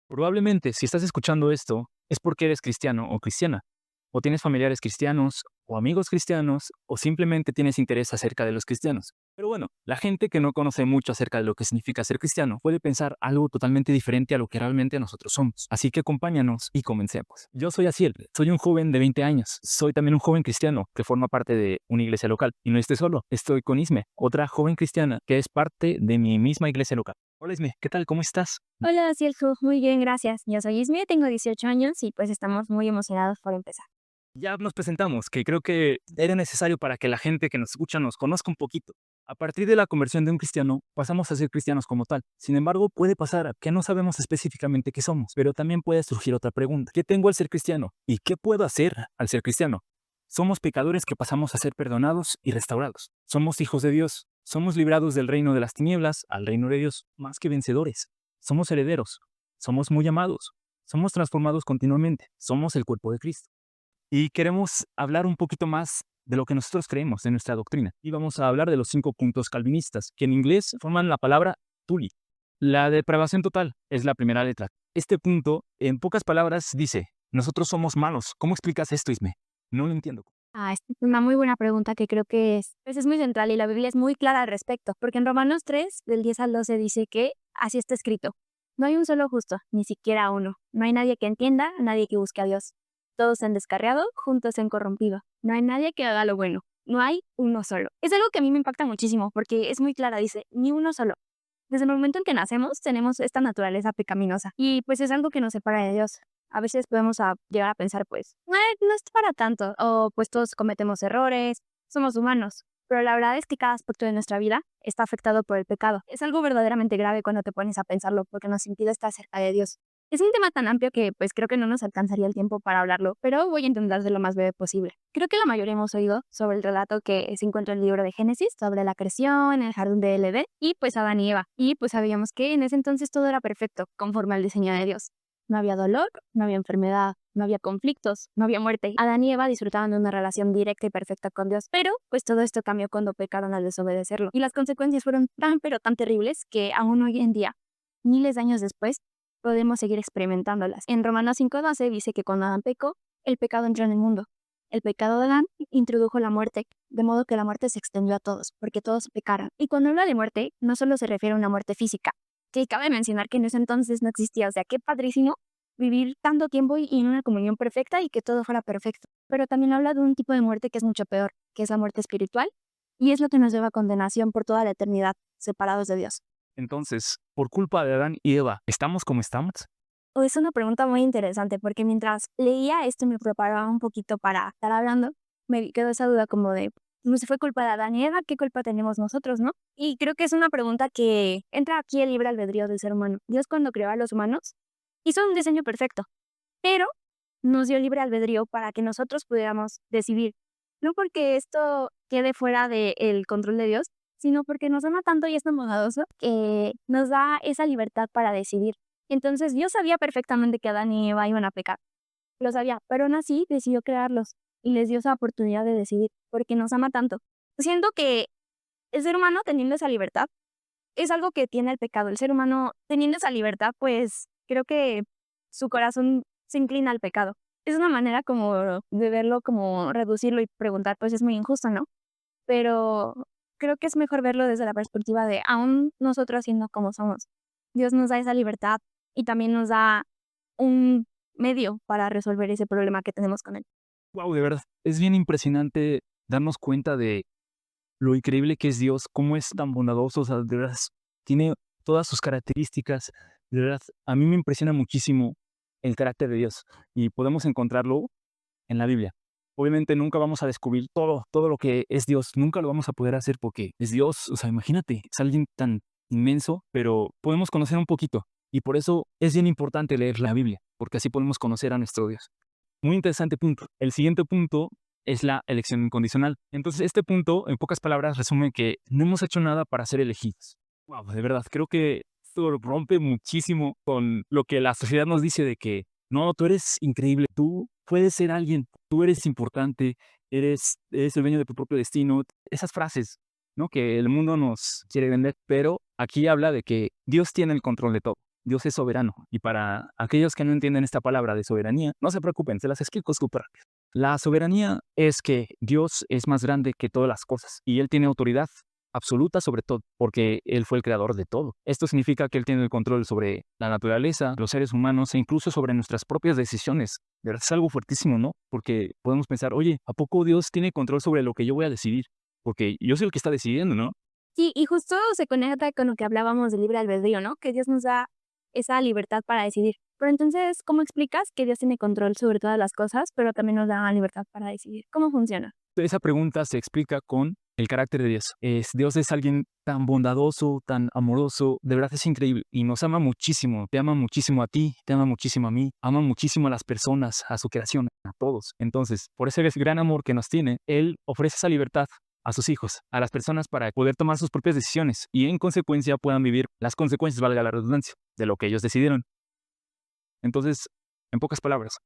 Probablemente, si estás escuchando esto, es porque eres cristiano o cristiana, o tienes familiares cristianos, o amigos cristianos, o simplemente tienes interés acerca de los cristianos. Pero bueno, la gente que no conoce mucho acerca de lo que significa ser cristiano puede pensar algo totalmente diferente a lo que realmente nosotros somos. Así que acompáñanos y comencemos. Yo soy Asiel, soy un joven de 20 años, soy también un joven cristiano que forma parte de una iglesia local. Y no estoy solo, estoy con Isme, otra joven cristiana que es parte de mi misma iglesia local. Hola Isme, ¿qué tal? ¿Cómo estás? Hola, Cielju, muy bien, gracias. Yo soy Ismi, tengo 18 años y pues estamos muy emocionados por empezar. Ya nos presentamos, que creo que era necesario para que la gente que nos escucha nos conozca un poquito. A partir de la conversión de un cristiano, pasamos a ser cristianos como tal. Sin embargo, puede pasar que no sabemos específicamente qué somos, pero también puede surgir otra pregunta. ¿Qué tengo al ser cristiano? ¿Y qué puedo hacer al ser cristiano? Somos pecadores que pasamos a ser perdonados y restaurados. Somos hijos de Dios. Somos librados del reino de las tinieblas al reino de Dios, más que vencedores. Somos herederos. Somos muy amados. Somos transformados continuamente. Somos el cuerpo de Cristo. Y queremos hablar un poquito más de lo que nosotros creemos en nuestra doctrina. Y vamos a hablar de los 5 puntos calvinistas, que en inglés forman la palabra tuli. La depravación total es la primera letra. Este punto, en pocas palabras, dice, nosotros somos malos. ¿Cómo explicas esto, Isme? No lo entiendo. Esta es una muy buena pregunta que creo que pues es muy central y la Biblia es muy clara al respecto, porque en Romanos 3, del 10 al 12 dice que así está escrito. No hay un solo justo, ni siquiera uno. No hay nadie que entienda, nadie que busque a Dios. Todos se han descarriado, juntos se han corrompido. No hay nadie que haga lo bueno. No hay uno solo. Es algo que a mí me impacta muchísimo porque es muy clara, dice, ni uno solo. Desde el momento en que nacemos tenemos esta naturaleza pecaminosa y pues es algo que nos separa de Dios. A veces podemos llegar a pensar pues, no es para tanto, o pues todos cometemos errores, somos humanos, pero la verdad es que cada aspecto de nuestra vida está afectado por el pecado. Es algo verdaderamente grave cuando te pones a pensarlo porque nos impide estar cerca de Dios. Es un tema tan amplio que pues creo que no nos alcanzaría el tiempo para hablarlo, pero voy a intentar ser lo más breve posible. Creo que la mayoría hemos oído sobre el relato que se encuentra en el libro de Génesis, sobre la creación, el jardín de Edén y pues Adán y Eva. Y pues sabíamos que en ese entonces todo era perfecto, conforme al diseño de Dios. No había dolor, no había enfermedad, no había conflictos, no había muerte. Adán y Eva disfrutaban de una relación directa y perfecta con Dios, pero pues todo esto cambió cuando pecaron al desobedecerlo. Y las consecuencias fueron tan pero tan terribles que aún hoy en día, miles de años después, podemos seguir experimentándolas. En Romanos 5:12 dice que cuando Adán pecó, el pecado entró en el mundo. El pecado de Adán introdujo la muerte, de modo que la muerte se extendió a todos, porque todos pecaron. Y cuando habla de muerte, no solo se refiere a una muerte física, que cabe mencionar que en ese entonces no existía, o sea, qué padrísimo vivir tanto tiempo y en una comunión perfecta y que todo fuera perfecto. Pero también habla de un tipo de muerte que es mucho peor, que es la muerte espiritual, y es lo que nos lleva a condenación por toda la eternidad, separados de Dios. Entonces, por culpa de Adán y Eva, ¿estamos como estamos? Es una pregunta muy interesante porque mientras leía esto y me preparaba un poquito para estar hablando, me quedó esa duda como de, no si fue culpa de Adán y Eva, ¿qué culpa tenemos nosotros, no? Y creo que es una pregunta que entra aquí el libre albedrío del ser humano. Dios cuando creó a los humanos hizo un diseño perfecto, pero nos dio libre albedrío para que nosotros pudiéramos decidir. No porque esto quede fuera del control de Dios, sino porque nos ama tanto y es tan bondadoso que nos da esa libertad para decidir. Entonces Dios sabía perfectamente que Adán y Eva iban a pecar, lo sabía, pero aún así decidió crearlos y les dio esa oportunidad de decidir, porque nos ama tanto. Siento que el ser humano teniendo esa libertad es algo que tiene el pecado. El ser humano teniendo esa libertad, pues creo que su corazón se inclina al pecado. Es una manera como de verlo, como reducirlo y preguntar, pues es muy injusto, ¿no? Pero creo que es mejor verlo desde la perspectiva de aún nosotros siendo como somos. Dios nos da esa libertad y también nos da un medio para resolver ese problema que tenemos con él. Wow, de verdad, es bien impresionante darnos cuenta de lo increíble que es Dios, cómo es tan bondadoso, o sea, de verdad, tiene todas sus características, de verdad, a mí me impresiona muchísimo el carácter de Dios y podemos encontrarlo en la Biblia. Obviamente nunca vamos a descubrir todo lo que es Dios, nunca lo vamos a poder hacer porque es Dios, o sea, imagínate, es alguien tan inmenso, pero podemos conocer un poquito y por eso es bien importante leer la Biblia, porque así podemos conocer a nuestro Dios. Muy interesante punto. El siguiente punto es la elección incondicional. Entonces, este punto, en pocas palabras, resume que no hemos hecho nada para ser elegidos. Wow, de verdad, creo que esto rompe muchísimo con lo que la sociedad nos dice de que no, tú eres increíble, tú puedes ser alguien, tú eres importante, eres el dueño de tu propio destino. Esas frases, ¿no? Que el mundo nos quiere vender, pero aquí habla de que Dios tiene el control de todo. Dios es soberano. Y para aquellos que no entienden esta palabra de soberanía, no se preocupen, se las explico súper rápido. La soberanía es que Dios es más grande que todas las cosas y Él tiene autoridad absoluta sobre todo, porque Él fue el creador de todo. Esto significa que Él tiene el control sobre la naturaleza, los seres humanos e incluso sobre nuestras propias decisiones. De verdad es algo fuertísimo, ¿no? Porque podemos pensar, oye, ¿a poco Dios tiene control sobre lo que yo voy a decidir? Porque yo soy el que está decidiendo, ¿no? Sí, y justo se conecta con lo que hablábamos del libre albedrío, ¿no? Que Dios nos da esa libertad para decidir. Pero entonces, ¿cómo explicas que Dios tiene control sobre todas las cosas, pero también nos da libertad para decidir? ¿Cómo funciona? Esa pregunta se explica con el carácter de Dios. Dios es alguien tan bondadoso, tan amoroso, de verdad es increíble y nos ama muchísimo, te ama muchísimo a ti, te ama muchísimo a mí, ama muchísimo a las personas, a su creación, a todos. Entonces, por ese gran amor que nos tiene, Él ofrece esa libertad a sus hijos, a las personas para poder tomar sus propias decisiones y en consecuencia puedan vivir las consecuencias, valga la redundancia, de lo que ellos decidieron. Entonces, en pocas palabras,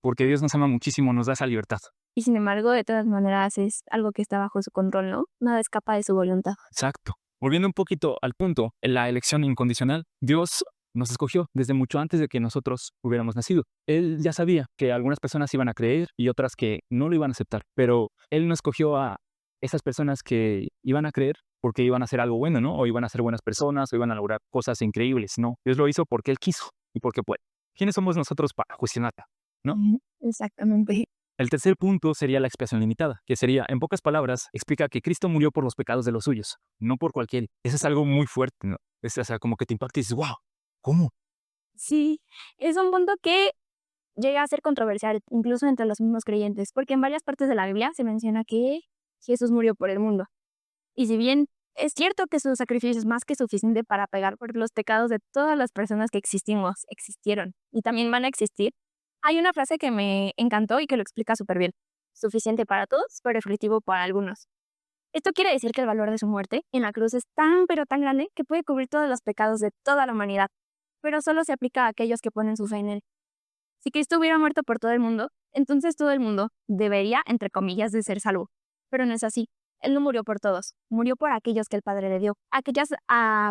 porque Dios nos ama muchísimo, nos da esa libertad. Y sin embargo, de todas maneras, es algo que está bajo su control, ¿no? Nada escapa de su voluntad. Exacto. Volviendo un poquito al punto, en la elección incondicional, Dios nos escogió desde mucho antes de que nosotros hubiéramos nacido. Él ya sabía que algunas personas iban a creer y otras que no lo iban a aceptar, pero Él no escogió a esas personas que iban a creer porque iban a hacer algo bueno, ¿no? O iban a ser buenas personas o iban a lograr cosas increíbles, ¿no? Dios lo hizo porque Él quiso y porque puede. ¿Quiénes somos nosotros para cuestionarla, no? Exactamente. El tercer punto sería la expiación limitada, que sería, en pocas palabras, explica que Cristo murió por los pecados de los suyos, no por cualquiera. Eso es algo muy fuerte, ¿no? O sea, como que te impacta y dices, wow, ¿cómo? Sí, es un punto que llega a ser controversial, incluso entre los mismos creyentes, porque en varias partes de la Biblia se menciona que Jesús murió por el mundo. Y si bien es cierto que su sacrificio es más que suficiente para pagar por los pecados de todas las personas que existieron y también van a existir, hay una frase que me encantó y que lo explica súper bien. Suficiente para todos, pero efectivo para algunos. Esto quiere decir que el valor de su muerte en la cruz es tan pero tan grande que puede cubrir todos los pecados de toda la humanidad, pero solo se aplica a aquellos que ponen su fe en él. Si Cristo hubiera muerto por todo el mundo, entonces todo el mundo debería, entre comillas, de ser salvo. Pero no es así. Él no murió por todos, murió por aquellos que el Padre le dio, aquellas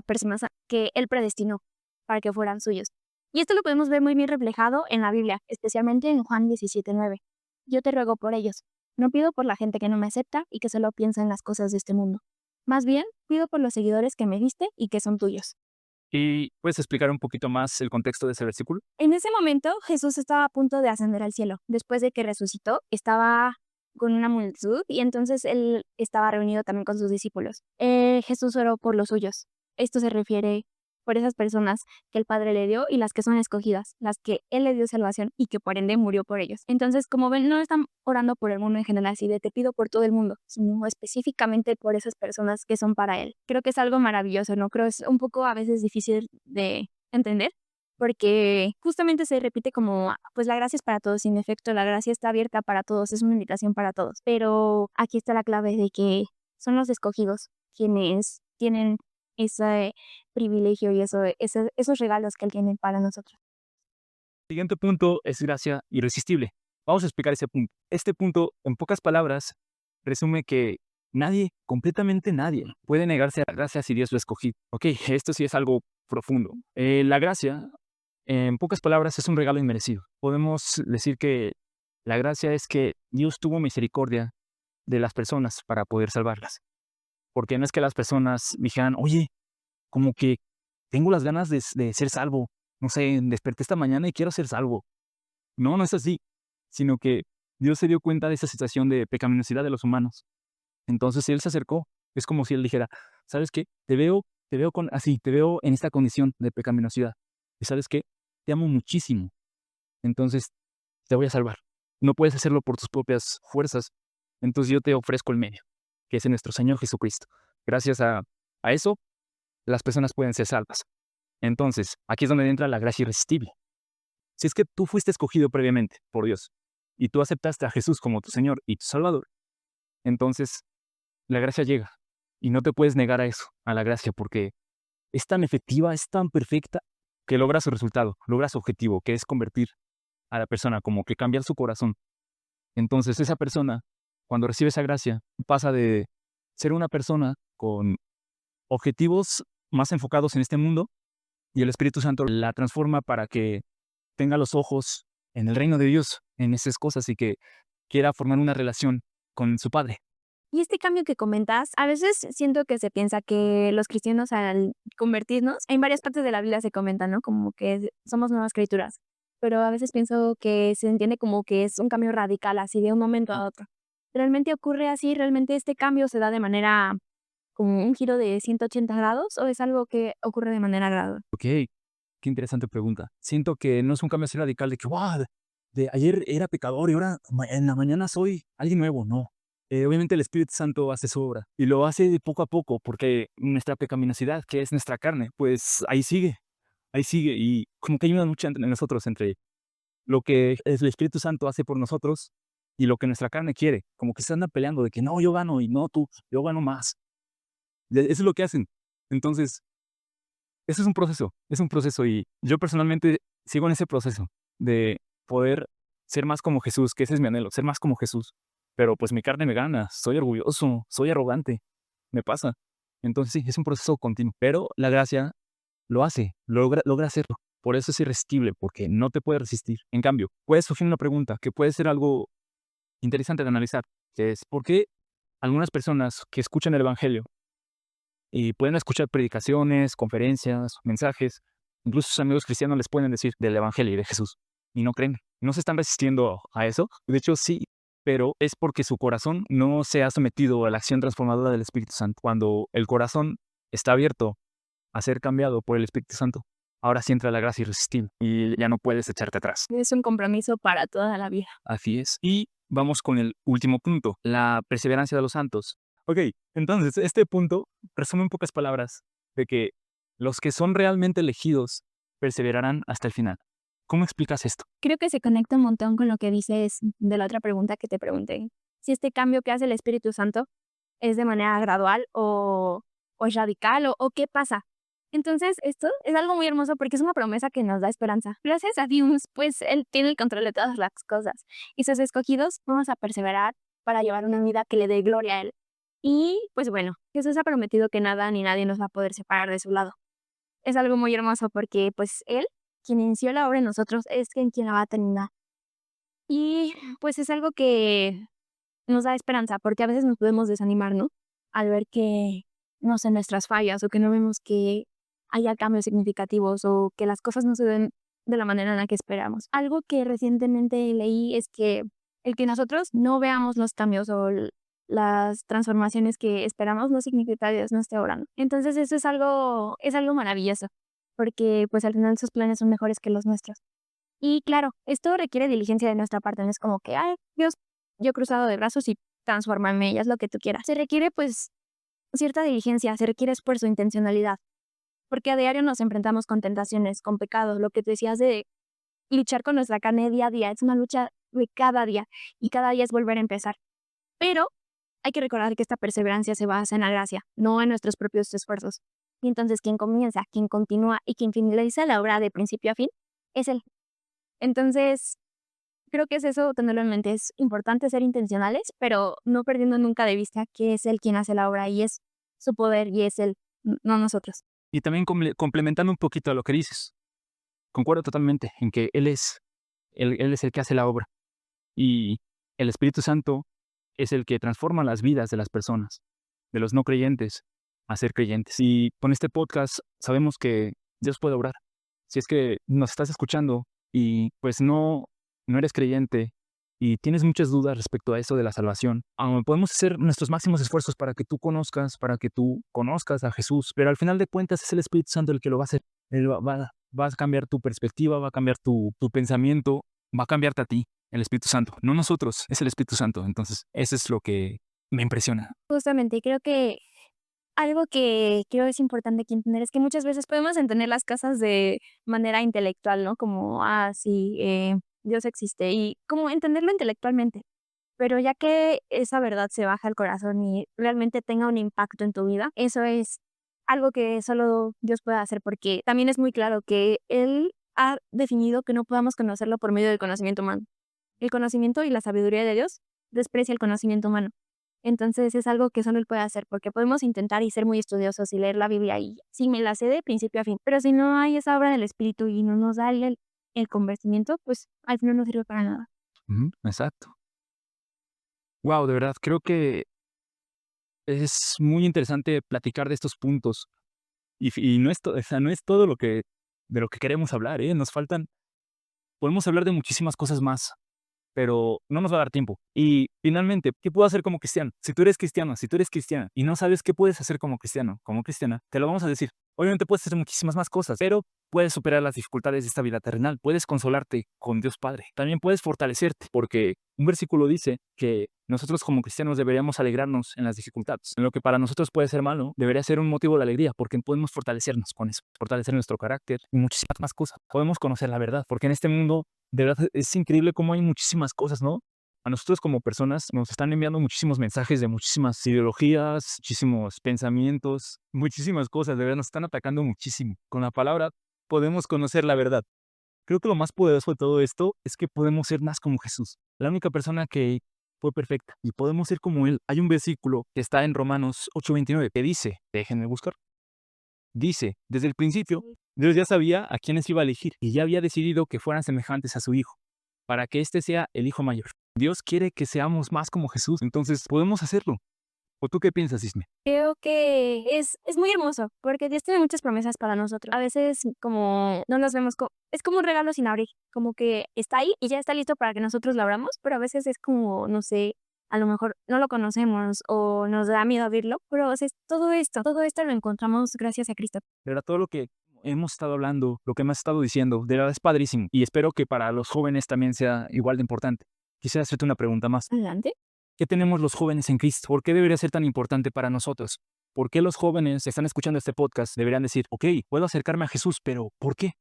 personas que Él predestinó para que fueran suyos. Y esto lo podemos ver muy bien reflejado en la Biblia, especialmente en Juan 17:9. Yo te ruego por ellos. No pido por la gente que no me acepta y que solo piensa en las cosas de este mundo. Más bien, pido por los seguidores que me diste y que son tuyos. ¿Y puedes explicar un poquito más el contexto de ese versículo? En ese momento, Jesús estaba a punto de ascender al cielo. Después de que resucitó, estaba con una multitud y entonces él estaba reunido también con sus discípulos. Jesús oró por los suyos. Esto se refiere por esas personas que el Padre le dio y las que son escogidas, las que Él le dio salvación y que por ende murió por ellos. Entonces, como ven, no están orando por el mundo en general, así de te pido por todo el mundo, sino específicamente por esas personas que son para Él. Creo que es algo maravilloso, ¿no? Creo es un poco a veces difícil de entender, porque justamente se repite como, pues la gracia es para todos, y en efecto la gracia está abierta para todos, es una invitación para todos, pero aquí está la clave de que son los escogidos quienes tienen ese privilegio y esos regalos que Él tiene para nosotros. El siguiente punto es gracia irresistible. Vamos a explicar ese punto. Este punto, en pocas palabras, resume que nadie, completamente nadie, puede negarse a la gracia si Dios lo escogió. Ok, esto sí es algo profundo. La gracia, en pocas palabras, es un regalo inmerecido. Podemos decir que la gracia es que Dios tuvo misericordia de las personas para poder salvarlas. Porque no es que las personas dijeran, oye, como que tengo las ganas de ser salvo. No sé, desperté esta mañana y quiero ser salvo. No, no es así, sino que Dios se dio cuenta de esa situación de pecaminosidad de los humanos. Entonces Él se acercó. Es como si Él dijera, ¿sabes qué? Te veo en esta condición de pecaminosidad. ¿Y sabes qué? Te amo muchísimo. Entonces te voy a salvar. No puedes hacerlo por tus propias fuerzas. Entonces yo te ofrezco el medio, que es nuestro Señor Jesucristo. Gracias a eso, las personas pueden ser salvas. Entonces, aquí es donde entra la gracia irresistible. Si es que tú fuiste escogido previamente por Dios y tú aceptaste a Jesús como tu Señor y tu Salvador, entonces la gracia llega y no te puedes negar a eso, a la gracia, porque es tan efectiva, es tan perfecta que logra su resultado, logra su objetivo, que es convertir a la persona, como que cambiar su corazón. Entonces esa persona, cuando recibe esa gracia, pasa de ser una persona con objetivos más enfocados en este mundo y el Espíritu Santo la transforma para que tenga los ojos en el reino de Dios, en esas cosas y que quiera formar una relación con su Padre. Y este cambio que comentas, a veces siento que se piensa que los cristianos al convertirnos, en varias partes de la Biblia se comenta, ¿no? Como que somos nuevas criaturas. Pero a veces pienso que se entiende como que es un cambio radical, así de un momento a otro. ¿Realmente ocurre así? ¿Realmente este cambio se da de manera como un giro de 180 grados o es algo que ocurre de manera gradual? Ok, qué interesante pregunta. Siento que no es un cambio así radical de que, wow, de ayer era pecador y ahora en la mañana soy alguien nuevo. No. Obviamente el Espíritu Santo hace su obra y lo hace de poco a poco porque nuestra pecaminosidad, que es nuestra carne, pues ahí sigue y como que hay una lucha entre nosotros, entre lo que el Espíritu Santo hace por nosotros y lo que nuestra carne quiere. Como que se anda peleando de que no, yo gano y no tú, yo gano más. Eso es lo que hacen. Entonces, eso es un proceso y yo personalmente sigo en ese proceso de poder ser más como Jesús, que ese es mi anhelo, ser más como Jesús. Pero pues mi carne me gana, soy orgulloso, soy arrogante, me pasa. Entonces sí, es un proceso continuo, pero la gracia lo hace, logra hacerlo. Por eso es irresistible, porque no te puede resistir. En cambio, puede surgir una pregunta que puede ser algo interesante de analizar, que es ¿por qué algunas personas que escuchan el Evangelio y pueden escuchar predicaciones, conferencias, mensajes, incluso sus amigos cristianos les pueden decir del Evangelio y de Jesús y no creen? ¿No se están resistiendo a eso? De hecho, sí, pero es porque su corazón no se ha sometido a la acción transformadora del Espíritu Santo. Cuando el corazón está abierto a ser cambiado por el Espíritu Santo, ahora sí entra la gracia irresistible y ya no puedes echarte atrás. Es un compromiso para toda la vida. Así es. Y vamos con el último punto, la perseverancia de los santos. Ok, entonces este punto resume en pocas palabras de que los que son realmente elegidos perseverarán hasta el final. ¿Cómo explicas esto? Creo que se conecta un montón con lo que dices de la otra pregunta que te pregunté. Si este cambio que hace el Espíritu Santo es de manera gradual o es radical o qué pasa. Entonces, esto es algo muy hermoso porque es una promesa que nos da esperanza. Gracias a Dios, pues Él tiene el control de todas las cosas. Y sus escogidos vamos a perseverar para llevar una vida que le dé gloria a Él. Y pues bueno, Jesús ha prometido que nada ni nadie nos va a poder separar de su lado. Es algo muy hermoso porque pues Él, quien inició la obra en nosotros, es quien la va a terminar. Y pues es algo que nos da esperanza, porque a veces nos podemos desanimar, ¿no? Al ver que, no sé, nuestras fallas o que no vemos que haya cambios significativos o que las cosas no se den de la manera en la que esperamos. Algo que recientemente leí es que el que nosotros no veamos los cambios o las transformaciones que esperamos no significa que Dios no esté orando. Entonces eso es algo maravilloso, porque pues al final sus planes son mejores que los nuestros. Y claro, esto requiere diligencia de nuestra parte, no es como que, ay, Dios, yo cruzado de brazos y transfórmame, y haz lo que tú quieras. Se requiere, pues, cierta diligencia, se requiere esfuerzo, intencionalidad, porque a diario nos enfrentamos con tentaciones, con pecados, lo que te decías de luchar con nuestra carne día a día, es una lucha de cada día, y cada día es volver a empezar. Pero hay que recordar que esta perseverancia se basa en la gracia, no en nuestros propios esfuerzos. Y entonces quien comienza, quien continúa y quien finaliza la obra de principio a fin, es Él. Entonces, creo que es eso, tenerlo en mente. Es importante ser intencionales, pero no perdiendo nunca de vista que es Él quien hace la obra y es su poder y es Él, no nosotros. Y también complementando un poquito a lo que dices, concuerdo totalmente en que él es el que hace la obra y el Espíritu Santo es el que transforma las vidas de las personas, de los no creyentes a ser creyentes. Y con este podcast sabemos que Dios puede obrar. Si es que nos estás escuchando y pues no eres creyente y tienes muchas dudas respecto a eso de la salvación, podemos hacer nuestros máximos esfuerzos para que tú conozcas a Jesús, pero al final de cuentas es el Espíritu Santo el que lo va a hacer. Él va a cambiar tu perspectiva, va a cambiar tu pensamiento, va a cambiarte a ti, el Espíritu Santo. No nosotros, es el Espíritu Santo. Entonces, eso es lo que me impresiona. Justamente, creo que algo que creo es importante que entender es que muchas veces podemos entender las cosas de manera intelectual, ¿no? Como, sí, Dios existe y como entenderlo intelectualmente. Pero ya que esa verdad se baja al corazón y realmente tenga un impacto en tu vida, eso es algo que solo Dios puede hacer, porque también es muy claro que Él ha definido que no podamos conocerlo por medio del conocimiento humano. El conocimiento y la sabiduría de Dios desprecia el conocimiento humano. Entonces es algo que solo Él puede hacer, porque podemos intentar y ser muy estudiosos y leer la Biblia y sí, me la sé de principio a fin, pero si no hay esa obra del Espíritu y no nos da el convencimiento, pues al final no sirve para nada. Ujú, exacto. Wow, de verdad, creo que es muy interesante platicar de estos puntos. Y no es, o sea, no es todo de lo que queremos hablar, ¿eh? Nos faltan, podemos hablar de muchísimas cosas más, pero no nos va a dar tiempo. Y finalmente, ¿qué puedo hacer como cristiano? Si tú eres cristiano, si tú eres cristiana y no sabes qué puedes hacer como cristiano, como cristiana, te lo vamos a decir. Obviamente puedes hacer muchísimas más cosas, pero puedes superar las dificultades de esta vida terrenal, puedes consolarte con Dios Padre, también puedes fortalecerte, porque un versículo dice que nosotros como cristianos deberíamos alegrarnos en las dificultades. En lo que para nosotros puede ser malo, debería ser un motivo de alegría, porque podemos fortalecernos con eso, fortalecer nuestro carácter y muchísimas más cosas. Podemos conocer la verdad, porque en este mundo de verdad es increíble cómo hay muchísimas cosas, ¿no? A nosotros como personas nos están enviando muchísimos mensajes de muchísimas ideologías, muchísimos pensamientos, muchísimas cosas, de verdad nos están atacando muchísimo. Con la palabra podemos conocer la verdad. Creo que lo más poderoso de todo esto es que podemos ser más como Jesús, la única persona que fue perfecta y podemos ser como Él. Hay un versículo que está en Romanos 8:29 que dice, déjenme buscar, dice, desde el principio, Dios ya sabía a quiénes iba a elegir y ya había decidido que fueran semejantes a su Hijo, para que éste sea el Hijo mayor. Dios quiere que seamos más como Jesús, entonces podemos hacerlo. ¿O tú qué piensas, Isme? Creo que es muy hermoso, porque Dios tiene muchas promesas para nosotros. A veces como no las vemos es como un regalo sin abrir, como que está ahí y ya está listo para que nosotros lo abramos, pero a veces es como, no sé, a lo mejor no lo conocemos o nos da miedo abrirlo, pero o sea, es todo esto lo encontramos gracias a Cristo. De verdad, todo lo que hemos estado hablando, lo que hemos estado diciendo, de verdad es padrísimo y espero que para los jóvenes también sea igual de importante. Quisiera hacerte una pregunta más. Adelante. ¿Qué tenemos los jóvenes en Cristo? ¿Por qué debería ser tan importante para nosotros? ¿Por qué los jóvenes que están escuchando este podcast deberían decir, ok, puedo acercarme a Jesús, pero ¿por qué?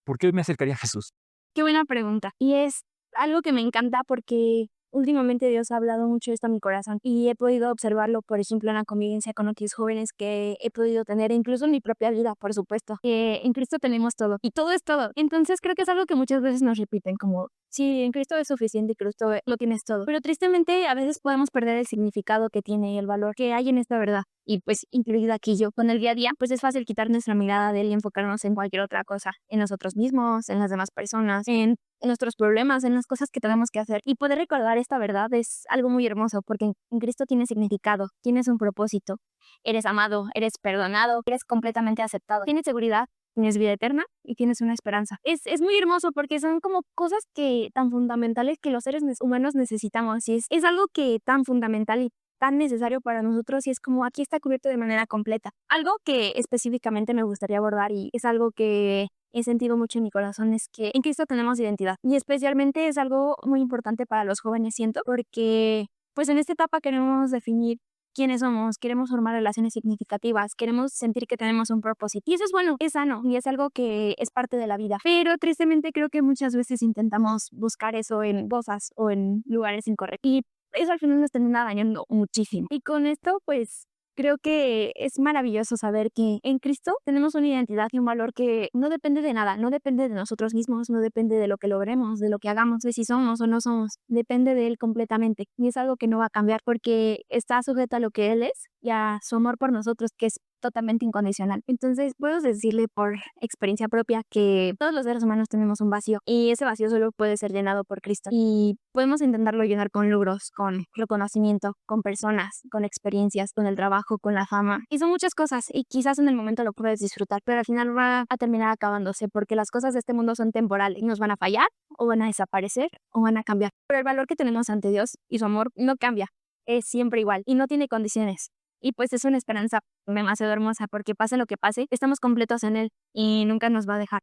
¿Por qué me acercaría a Jesús? Qué buena pregunta. Y es algo que me encanta porque últimamente Dios ha hablado mucho de esto a mi corazón y he podido observarlo, por ejemplo, en la convivencia con otros jóvenes que he podido tener, incluso en mi propia vida, por supuesto, que en Cristo tenemos todo y todo es todo. Entonces creo que es algo que muchas veces nos repiten como, sí, en Cristo es suficiente y Cristo lo tienes todo. Pero tristemente a veces podemos perder el significado que tiene y el valor que hay en esta verdad. Y pues incluida aquí yo, con el día a día, pues es fácil quitar nuestra mirada de él y enfocarnos en cualquier otra cosa, en nosotros mismos, en las demás personas, en nuestros problemas, en las cosas que tenemos que hacer. Y poder recordar esta verdad es algo muy hermoso, porque en Cristo tiene significado, tienes un propósito, eres amado, eres perdonado, eres completamente aceptado, tienes seguridad, tienes vida eterna y tienes una esperanza. Es muy hermoso porque son como cosas que tan fundamentales que los seres humanos necesitamos y es algo que tan fundamental y tan necesario para nosotros y es como aquí está cubierto de manera completa. Algo que específicamente me gustaría abordar y es algo que he sentido mucho en mi corazón es que en Cristo tenemos identidad y especialmente es algo muy importante para los jóvenes, siento, porque pues en esta etapa queremos definir quiénes somos, queremos formar relaciones significativas, queremos sentir que tenemos un propósito. Y eso es bueno, es sano y es algo que es parte de la vida. Pero tristemente creo que muchas veces intentamos buscar eso en cosas o en lugares incorrectos. Y eso al final nos termina dañando muchísimo. Y con esto, pues creo que es maravilloso saber que en Cristo tenemos una identidad y un valor que no depende de nada, no depende de nosotros mismos, no depende de lo que logremos, de lo que hagamos, de si somos o no somos, depende de Él completamente. Y es algo que no va a cambiar porque está sujeto a lo que Él es y a su amor por nosotros, que es totalmente incondicional. Entonces, puedo decirle por experiencia propia que todos los seres humanos tenemos un vacío y ese vacío solo puede ser llenado por Cristo. Y podemos intentarlo llenar con logros, con reconocimiento, con personas, con experiencias, con el trabajo, con la fama. Y son muchas cosas y quizás en el momento lo puedes disfrutar, pero al final va a terminar acabándose porque las cosas de este mundo son temporales y nos van a fallar o van a desaparecer o van a cambiar. Pero el valor que tenemos ante Dios y su amor no cambia, es siempre igual y no tiene condiciones. Y pues es una esperanza demasiado hermosa porque pase lo que pase, estamos completos en Él y nunca nos va a dejar.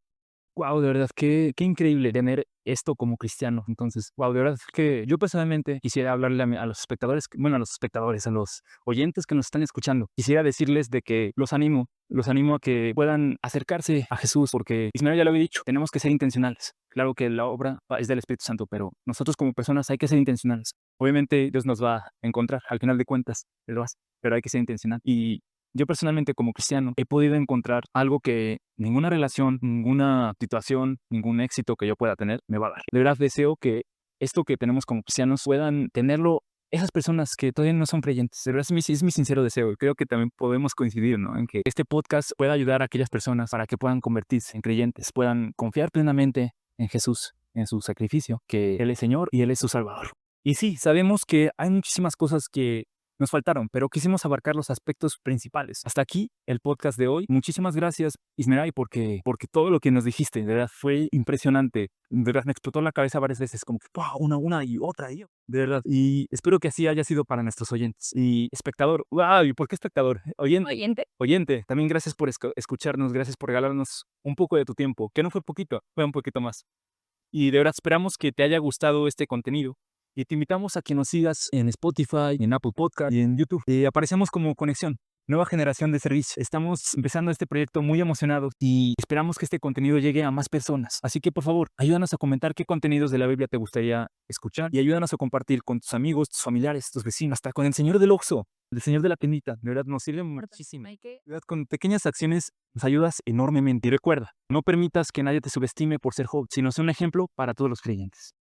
Wow, de verdad, qué increíble tener esto como cristiano. Entonces, wow, de verdad que yo personalmente quisiera hablarle a los espectadores, bueno, a los espectadores, a los oyentes que nos están escuchando. Quisiera decirles de que los animo a que puedan acercarse a Jesús, porque Ismael ya lo había dicho, tenemos que ser intencionales. Claro que la obra es del Espíritu Santo, pero nosotros como personas hay que ser intencionales. Obviamente Dios nos va a encontrar, al final de cuentas, Él lo hace, pero hay que ser intencional. Y yo personalmente como cristiano he podido encontrar algo que ninguna relación, ninguna situación, ningún éxito que yo pueda tener me va a dar. De verdad deseo que esto que tenemos como cristianos puedan tenerlo esas personas que todavía no son creyentes. De verdad es mi sincero deseo y creo que también podemos coincidir, ¿no? En que este podcast pueda ayudar a aquellas personas para que puedan convertirse en creyentes, puedan confiar plenamente en Jesús, en su sacrificio, que Él es Señor y Él es su Salvador. Y sí, sabemos que hay muchísimas cosas que nos faltaron, pero quisimos abarcar los aspectos principales. Hasta aquí el podcast de hoy. Muchísimas gracias, Ismeray, porque todo lo que nos dijiste, de verdad, fue impresionante. De verdad, me explotó la cabeza varias veces, como que ¡wow! Una y otra, y de verdad. Y espero que así haya sido para nuestros oyentes. Y espectador, ¡wow! ¿Y por qué espectador? Oyente. Oyente, también gracias por escucharnos, gracias por regalarnos un poco de tu tiempo, que no fue poquito, fue un poquito más. Y de verdad esperamos que te haya gustado este contenido. Y te invitamos a que nos sigas en Spotify, en Apple Podcast y en YouTube. Aparecemos como Conexión, nueva generación de servicio. Estamos empezando este proyecto muy emocionados y esperamos que este contenido llegue a más personas. Así que por favor, ayúdanos a comentar qué contenidos de la Biblia te gustaría escuchar y ayúdanos a compartir con tus amigos, tus familiares, tus vecinos, hasta con el señor del Oxxo, el señor de la tiendita. De verdad nos sirve muchísimo. De verdad, con pequeñas acciones nos ayudas enormemente. Y recuerda, no permitas que nadie te subestime por ser joven, sino sea un ejemplo para todos los creyentes.